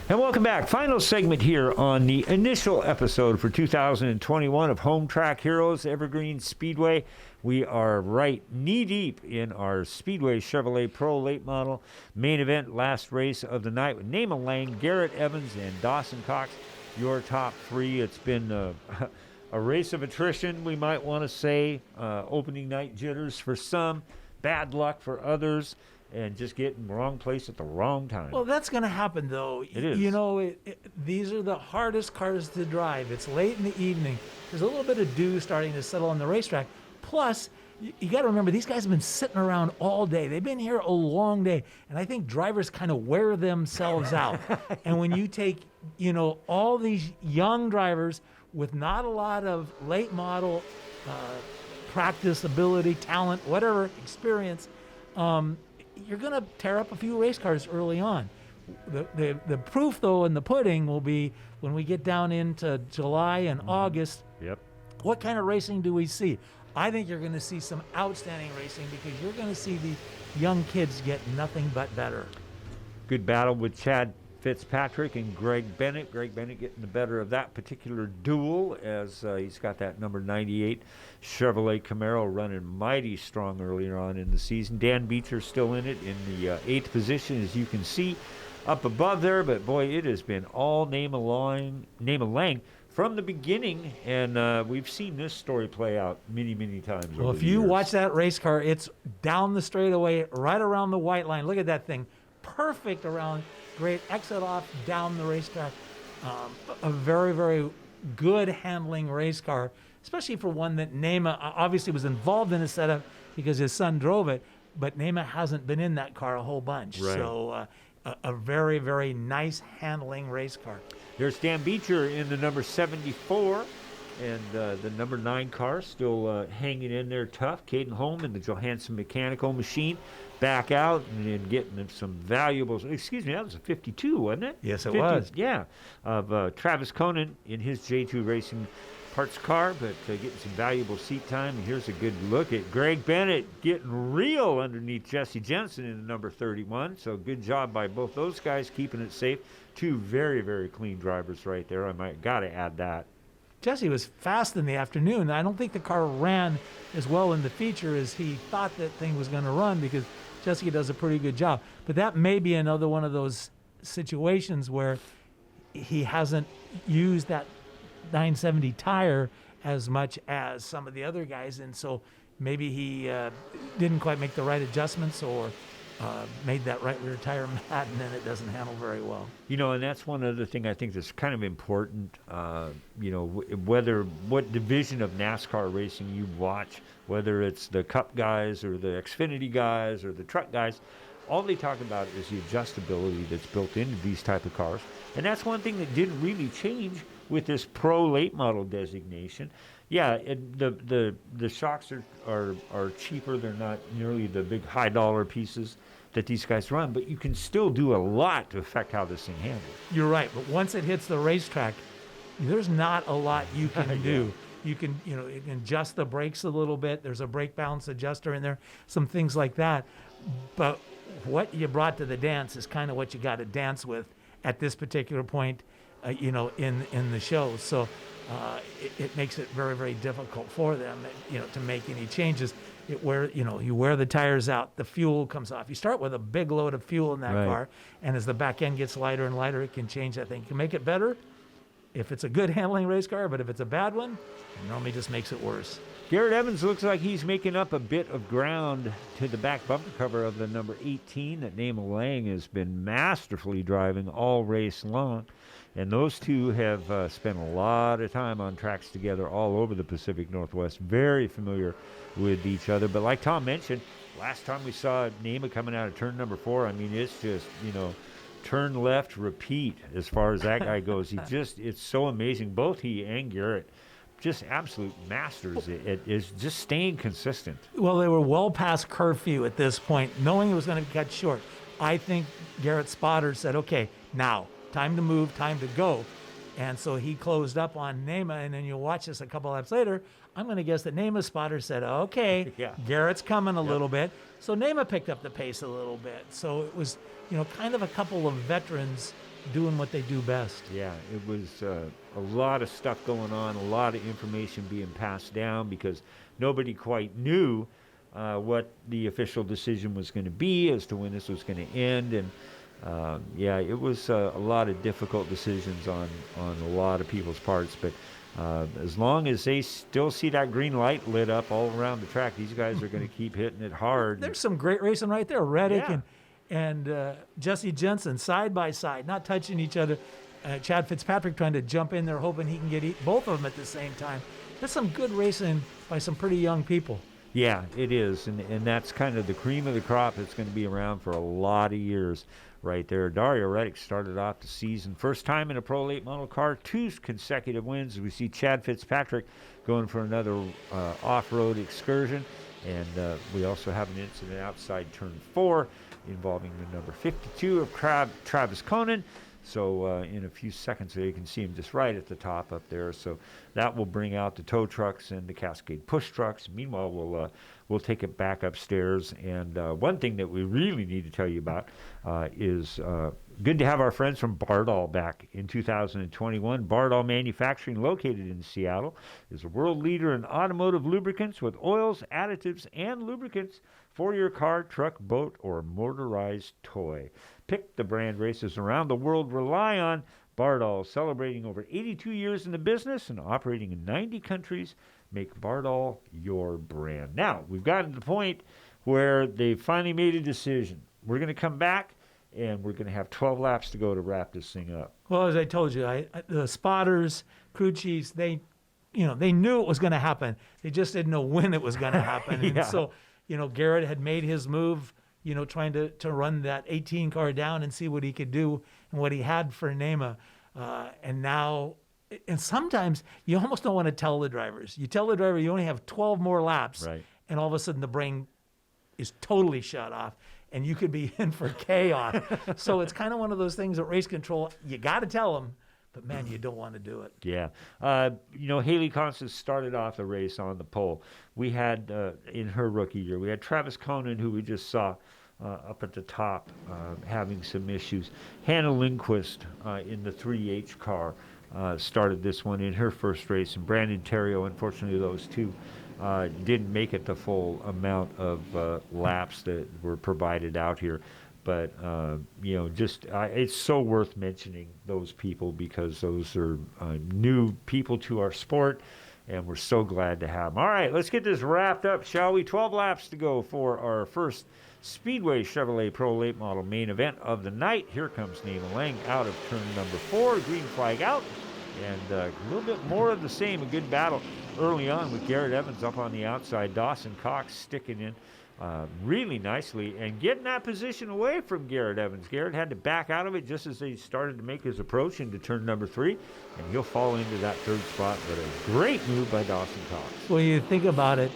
And welcome back. Final segment here on the initial episode for 2021 of Home Track Heroes, Evergreen Speedway. We are right knee-deep in our Speedway Chevrolet Pro late model main event, last race of the night with Nema Lang, Garrett Evans, and Dawson Cox, your top three. It's been a race of attrition, we might want to say. Opening night jitters for some, bad luck for others, and just getting wrong place at the wrong time. Well, that's going to happen, though. It is. You know, these are the hardest cars to drive. It's late in the evening. There's a little bit of dew starting to settle on the racetrack. Plus, you got to remember, these guys have been sitting around all day. They've been here a long day. And I think drivers kind of wear themselves out. And when you take, you know, all these young drivers with not a lot of late model practice, ability, talent, whatever, experience, you're going to tear up a few race cars early on. The proof, though, in the pudding will be when we get down into July and August. Yep. What kind of racing do we see? I think you're going to see some outstanding racing because you're going to see the young kids get nothing but better. Good battle with Chad Fitzpatrick and Greg Bennett. Greg Bennett getting the better of that particular duel as he's got that number 98 Chevrolet Camaro running mighty strong earlier on in the season. Dan Beecher still in it in the 8th position, as you can see up above there. But boy, it has been all Nema Lang from the beginning, and we've seen this story play out many, many times. Well, if you watch that race car, it's down the straightaway, right around the white line. Look at that thing. Perfect around, great exit off down the racetrack. A very, very good handling race car, especially for one that Nema obviously was involved in the setup because his son drove it, but Nema hasn't been in that car a whole bunch. Right. So a very, very nice handling race car. There's Dan Beecher in the number 74, and the number 9 car still hanging in there tough. Caden Holm in the Johansson Mechanical Machine back out and getting some valuables. Excuse me, that was a 52, wasn't it? Yes, it 50, was. Yeah, of Travis Conan in his J2 Racing Parts car, but getting some valuable seat time. And here's a good look at Greg Bennett getting real underneath Jesse Jensen in the number 31. So good job by both those guys keeping it safe. Two very, very clean drivers right there. I might got to add that. Jesse was fast in the afternoon. I don't think the car ran as well in the feature as he thought that thing was going to run because Jesse does a pretty good job. But that may be another one of those situations where he hasn't used that 970 tire as much as some of the other guys, and so maybe he didn't quite make the right adjustments or made that right rear tire mad, and then it doesn't handle very well. You know, and that's one other thing I think that's kind of important. You know, what division of NASCAR racing you watch, whether it's the Cup guys or the Xfinity guys or the truck guys, all they talk about is the adjustability that's built into these type of cars. And that's one thing that didn't really change with this pro late model designation. Yeah, the shocks are cheaper. They're not nearly the big high dollar pieces that these guys run, but you can still do a lot to affect how this thing handles. You're right, but once it hits the racetrack, there's not a lot you can do. You can adjust the brakes a little bit. There's a brake balance adjuster in there, some things like that. But what you brought to the dance is kind of what you got to dance with at this particular point, in the show. So it makes it very, very difficult for them, to make any changes. You wear the tires out, the fuel comes off. You start with a big load of fuel in that car, and as the back end gets lighter and lighter, it can change that thing. It can make it better if it's a good handling race car, but if it's a bad one, it normally just makes it worse. Garrett Evans looks like he's making up a bit of ground to the back bumper cover of the number 18 that Nema Lang has been masterfully driving all race long. And those two have spent a lot of time on tracks together all over the Pacific Northwest, very familiar with each other. But like Tom mentioned, last time we saw Nema coming out of turn number 4, I mean, it's just, turn left, repeat as far as that guy goes. It's so amazing. Both he and Garrett, just absolute masters. It is just staying consistent. Well, they were well past curfew at this point, knowing it was going to cut short. I think Garrett's spotter said, okay, now, time to move, time to go. And so he closed up on Nema, and then you'll watch this a couple laps later. I'm going to guess that Nema's spotter said, okay, Garrett's coming a little bit. So Nema picked up the pace a little bit. So it was, kind of a couple of veterans doing what they do best. Yeah, it was a lot of stuff going on, a lot of information being passed down because nobody quite knew what the official decision was going to be as to when this was going to end. And yeah, it was a lot of difficult decisions on a lot of people's parts. But as long as they still see that green light lit up all around the track, these guys are going to keep hitting it hard. There's some great racing right there. Reddick Yeah. and Jesse Jensen side by side, not touching each other. Chad Fitzpatrick trying to jump in there, hoping he can get both of them at the same time. That's some good racing by some pretty young people. Yeah, it is, and that's kind of the cream of the crop that's going to be around for a lot of years right there. Dario Reddick started off the season, first time in a Pro Late Model car, 2 consecutive wins. We see Chad Fitzpatrick going for another off-road excursion, and we also have an incident outside turn 4 involving the number 52 of Travis Conan. So in a few seconds there, you can see him just right at the top up there. So that will bring out the tow trucks and the Cascade push trucks. Meanwhile, we'll take it back upstairs. And one thing that we really need to tell you about is good to have our friends from Bardall back in 2021. Bardall Manufacturing, located in Seattle, is a world leader in automotive lubricants with oils, additives, and lubricants for your car, truck, boat, or motorized toy. Pick the brand races around the world rely on. Bardall, celebrating over 82 years in the business and operating in 90 countries, make Bardall your brand. Now, we've gotten to the point where they finally made a decision. We're going to come back, and we're going to have 12 laps to go to wrap this thing up. Well, as I told you, the spotters, crew chiefs, they knew it was going to happen. They just didn't know when it was going to happen. Yeah. And so, Garrett had made his move, trying to run that 18 car down and see what he could do and what he had for NEMA. And now, and sometimes you almost don't want to tell the drivers. You tell the driver you only have 12 more laps, Right. and all of a sudden the brain is totally shut off, and you could be in for chaos. So it's kind of one of those things at race control. You got to tell them, but man, you don't want to do it. Yeah. Haley Constance started off the race on the pole. We had, in her rookie year, we had Travis Conan, who we just saw up at the top, having some issues. Hannah Lindquist in the 3H car started this one in her first race, and Brandon Terrio, unfortunately, those two didn't make it the full amount of laps that were provided out here. But, it's so worth mentioning those people because those are new people to our sport, and we're so glad to have them. All right, let's get this wrapped up, shall we? 12 laps to go for our first Speedway Chevrolet Pro Late Model main event of the night. Here comes Nima Lang out of turn number 4, green flag out, and a little bit more of the same, a good battle early on with Garrett Evans up on the outside, Dawson Cox sticking in really nicely and getting that position away from Garrett Evans. Garrett had to back out of it just as they started to make his approach into turn number 3, and he'll fall into that third spot. But a great move by Dawson Cox. When you think about it,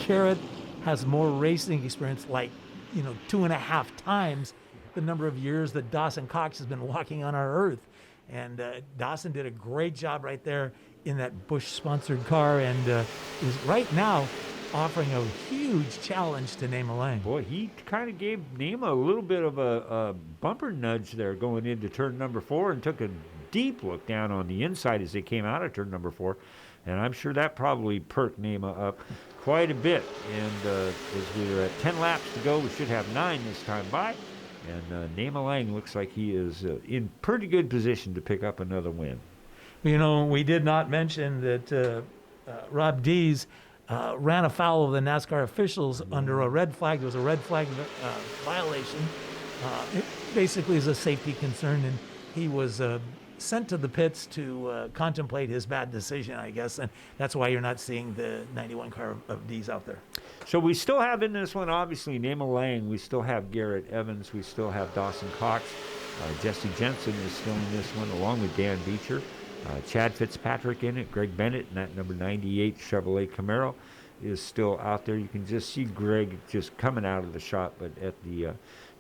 Garrett has more racing experience, 2.5 times the number of years that Dawson Cox has been walking on our earth. And Dawson did a great job right there in that Busch-sponsored car, and is right now offering a huge challenge to Nima Lang. Boy, he kind of gave Nima a little bit of a bumper nudge there going into turn number 4 and took a deep look down on the inside as they came out of turn number 4. And I'm sure that probably perked Nima up quite a bit. And as we're at 10 laps to go, we should have 9 this time by. And Nima Lang looks like he is in pretty good position to pick up another win. We did not mention that Rob Dees ran afoul of the NASCAR officials under a red flag. There was a red flag violation. It basically is a safety concern, and he was sent to the pits to contemplate his bad decision, I guess, and that's why you're not seeing the 91 car of Dees out there. So we still have in this one, obviously, Nima Lang. We still have Garrett Evans. We still have Dawson Cox. Jesse Jensen is still in this one, along with Dan Beecher. Chad Fitzpatrick in it. Greg Bennett in that number 98 Chevrolet Camaro is still out there. You can just see Greg just coming out of the shot, but at the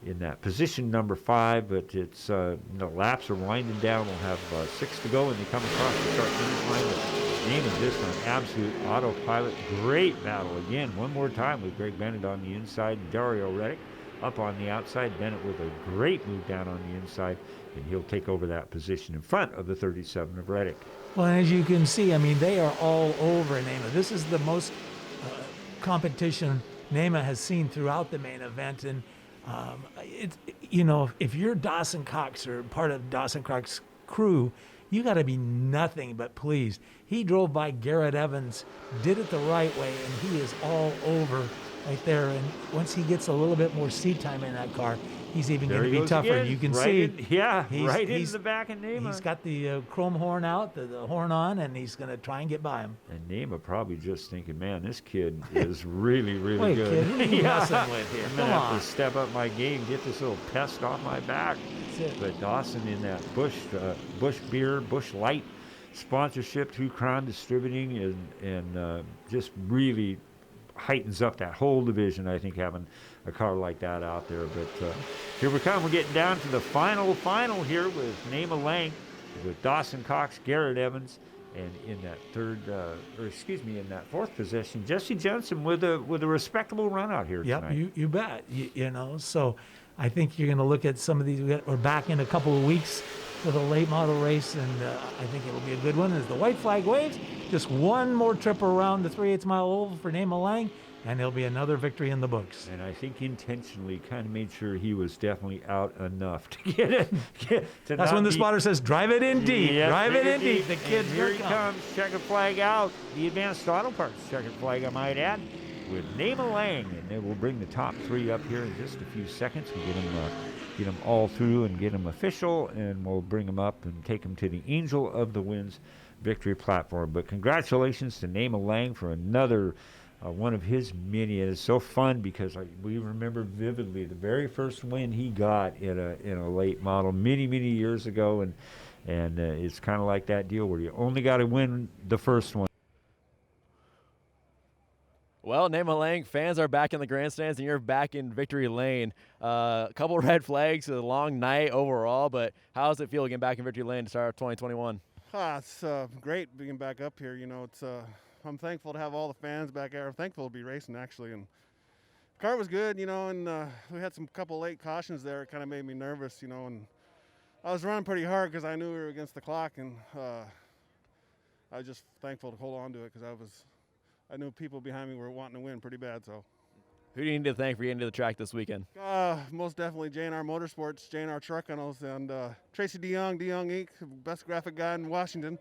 in that position number 5. But it's the laps are winding down. We'll have 6 to go, and they come across the start-finish line. Name is just on absolute autopilot. Great battle again. One more time with Greg Bennett on the inside and Dario Reddick up on the outside. Bennett with a great move down on the inside. and he'll take over that position in front of the 37 of Reddick. Well, as you can see, I mean, they are all over NEMA. This is the most competition NEMA has seen throughout the main event. And, if you're Dawson Cox or part of Dawson Cox's crew, you got to be nothing but pleased. He drove by Garrett Evans, did it the right way, and he is all over right there. And once he gets a little bit more seat time in that car, he's even going to be tougher. Again. You can right see. Right into the back of NEMA. He's got the chrome horn out, the horn on, and he's going to try and get by him. And NEMA probably just thinking, man, this kid is really, really Wait, good. kid, who are you messing with here? I'm Come going to have on. to step up my game, get this little pest off my back. That's it. But Dawson in that Bush Beer, Bush Light sponsorship through Crown Distributing and just really heightens up that whole division, I think, having a car like that out there. But here we come. We're getting down to the final here with NEMA Lang, with Dawson Cox, Garrett Evans, and in that in that fourth position, Jesse Jensen with a respectable run out here tonight. Yep, you bet. So I think you're going to look at some of these. We're back in a couple of weeks for the late model race, and I think it will be a good one as the white flag waves. Just one more trip around the 3/8 mile oval for NEMA Lang, and there'll be another victory in the books. And I think intentionally kind of made sure he was definitely out enough to get it. That's when the spotter says, drive it in deep. Yep, drive it in deep. The And kid's here going he to come. comes, checkered flag out. The Advanced Auto Parts checkered flag, I might add, with NEMA Lang. And then we'll bring the top three up here in just a few seconds. We'll get them all through and get them official, and we'll bring them up and take them to the Angel of the Winds victory platform. But congratulations to NEMA Lang for another one of his many. It is so fun because we remember vividly the very first win he got in a late model many years ago, and it's kind of like that deal where you only got to win the first one. Well, NEMA Lang fans are back in the grandstands, and you're back in victory lane. A couple red flags, a long night overall, but how does it feel getting back in victory lane to start 2021? It's great being back up here. I'm thankful to have all the fans back there. I'm thankful to be racing, actually. And the car was good, and we had some couple late cautions there. It kind of made me nervous, and I was running pretty hard because I knew we were against the clock, and I was just thankful to hold on to it because I knew people behind me were wanting to win pretty bad. So, who do you need to thank for getting to the track this weekend? most definitely J&R Motorsports, J&R Truck Rentals, and Tracy DeYoung Inc., best graphic guy in Washington.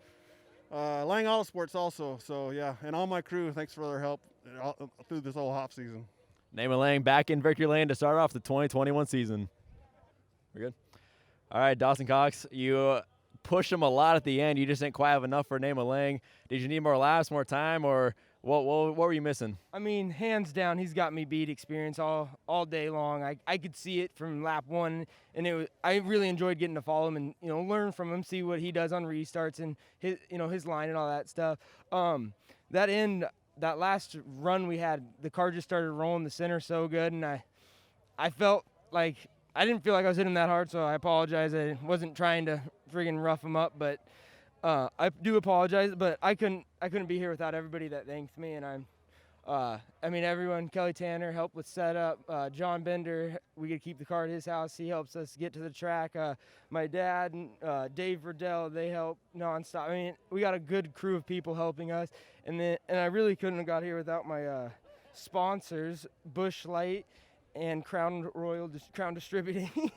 Lang Auto Sports also. So yeah, and all my crew. Thanks for their help through this whole off season. NEMA Lang back in victory lane to start off the 2021 season. We're good. All right, Dawson Cox, you pushed him a lot at the end. You just didn't quite have enough for NEMA Lang. Did you need more laps, more time, or what were you missing? I mean, hands down, he's got me beat experience all day long. I could see it from lap one, and I really enjoyed getting to follow him and learn from him, see what he does on restarts and his line and all that stuff. That last run we had, the car just started rolling the center so good, and I felt like I didn't feel like I was hitting that hard, so I apologize. I wasn't trying to friggin' rough him up, but I do apologize. But I couldn't be here without everybody that thanked me, and everyone. Kelly Tanner helped with setup. John Bender, we could keep the car at his house. He helps us get to the track. My dad and Dave Riddell, they help nonstop. I mean, we got a good crew of people helping us, and I really couldn't have got here without my sponsors, Bush Light and Crown Distributing.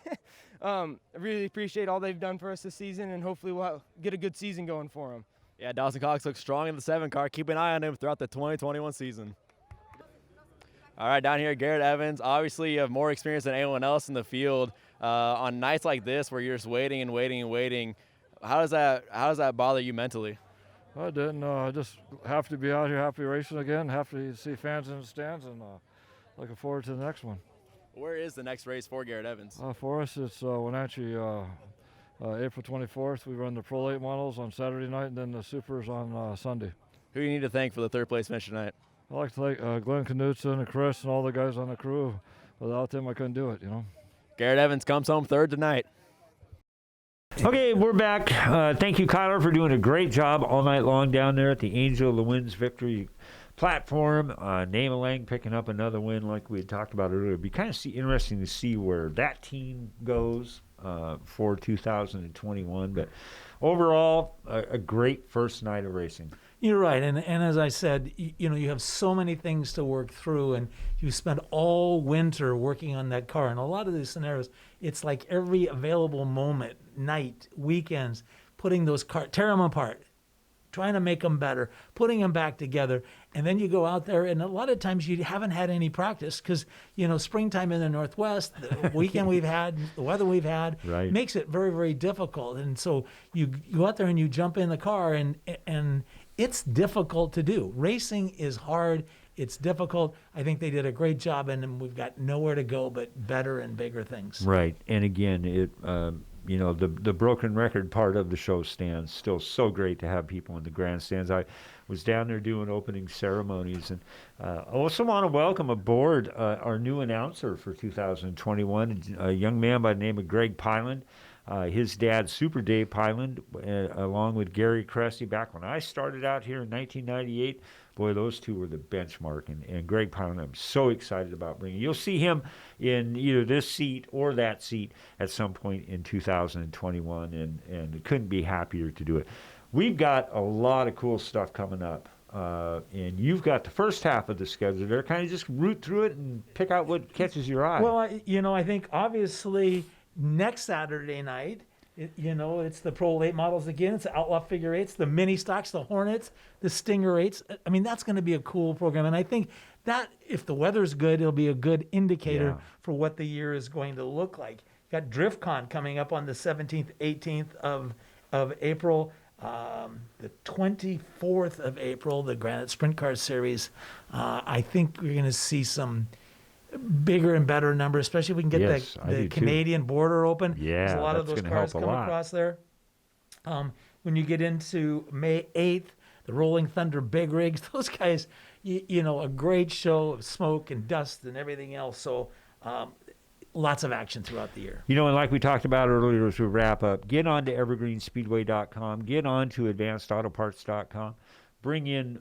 I really appreciate all they've done for us this season, and hopefully we'll get a good season going for them. Yeah, Dawson Cox looks strong in the 7 car. Keep an eye on him throughout the 2021 season. All right, down here, Garrett Evans. Obviously, you have more experience than anyone else in the field. On nights like this where you're just waiting and waiting and waiting, how does that bother you mentally? I didn't. I just have to be out here, happy racing again, happy to see fans in the stands, and looking forward to the next one. Where is the next race for Garrett Evans? For us, it's Wenatchee, April 24th. We run the Pro Late models on Saturday night, and then the Supers on Sunday. Who do you need to thank for the third place finish tonight? I'd like to thank Glenn Knudsen and Chris and all the guys on the crew. Without them, I couldn't do it, Garrett Evans comes home third tonight. Okay, we're back. Thank you, Kyler, for doing a great job all night long down there at the Angel of the Winds victory platform. NEMA Lang picking up another win like we had talked about earlier. It'd be kind of interesting to see where that team goes for 2021. But overall, a great first night of racing. You're right, and as I said, you have so many things to work through, and you spend all winter working on that car. And a lot of these scenarios, it's like every available moment, night, weekends, putting those cars, tear them apart, trying to make them better, putting them back together, and then you go out there, and a lot of times you haven't had any practice because, springtime in the Northwest, the weekend we've had, the weather we've had, Right. makes it very, very difficult. And so you go out there and you jump in the car, and it's difficult to do. Racing is hard. It's difficult. I think they did a great job, and we've got nowhere to go but better and bigger things. Right. And again, the broken record part of the show stands. Still so great to have people in the grandstands. I was down there doing opening ceremonies, and I also want to welcome aboard our new announcer for 2021, a young man by the name of Greg Pyland. His dad, Super Dave Pyland, along with Gary Cressy, back when I started out here in 1998. Boy, those two were the benchmark. And Greg Pyland, I'm so excited about bringing. You'll see him in either this seat or that seat at some point in 2021, and couldn't be happier to do it. We've got a lot of cool stuff coming up. And you've got the first half of the schedule there. Kind of just root through it and pick out what catches your eye. Well, I think obviously next Saturday night, it's the Pro Late models again. It's the Outlaw Figure Eights, the Mini Stocks, the Hornets, the Stinger Eights. I mean, that's going to be a cool program. And I think that if the weather's good, it'll be a good indicator for what the year is going to look like. Got DriftCon coming up on the 17th, 18th of April. The 24th of April, the Granite Sprint Car Series. I think we're going to see some bigger and better numbers, especially if we can get the Canadian border open. Yeah, there's a lot of that's those gonna cars help a come lot. across there. When you get into May 8th, the Rolling Thunder Big Rigs, those guys, a great show of smoke and dust and everything else. So lots of action throughout the year. And like we talked about earlier as we wrap up, get on to evergreenspeedway.com, get on to advancedautoparts.com, bring in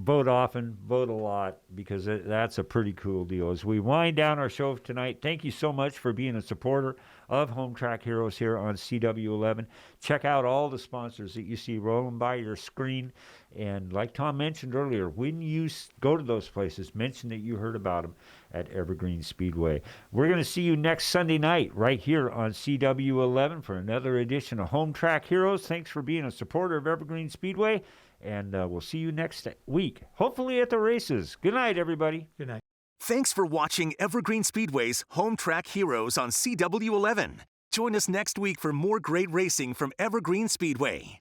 vote often, vote a lot, because that's a pretty cool deal. As we wind down our show tonight, thank you so much for being a supporter of Home Track Heroes here on CW11. Check out all the sponsors that you see rolling by your screen. And like Tom mentioned earlier, when you go to those places, mention that you heard about them at Evergreen Speedway. We're going to see you next Sunday night right here on CW11 for another edition of Home Track Heroes. Thanks for being a supporter of Evergreen Speedway. And we'll see you next week, hopefully at the races. Good night, everybody. Good night. Thanks for watching Evergreen Speedway's Home Track Heroes on CW11. Join us next week for more great racing from Evergreen Speedway.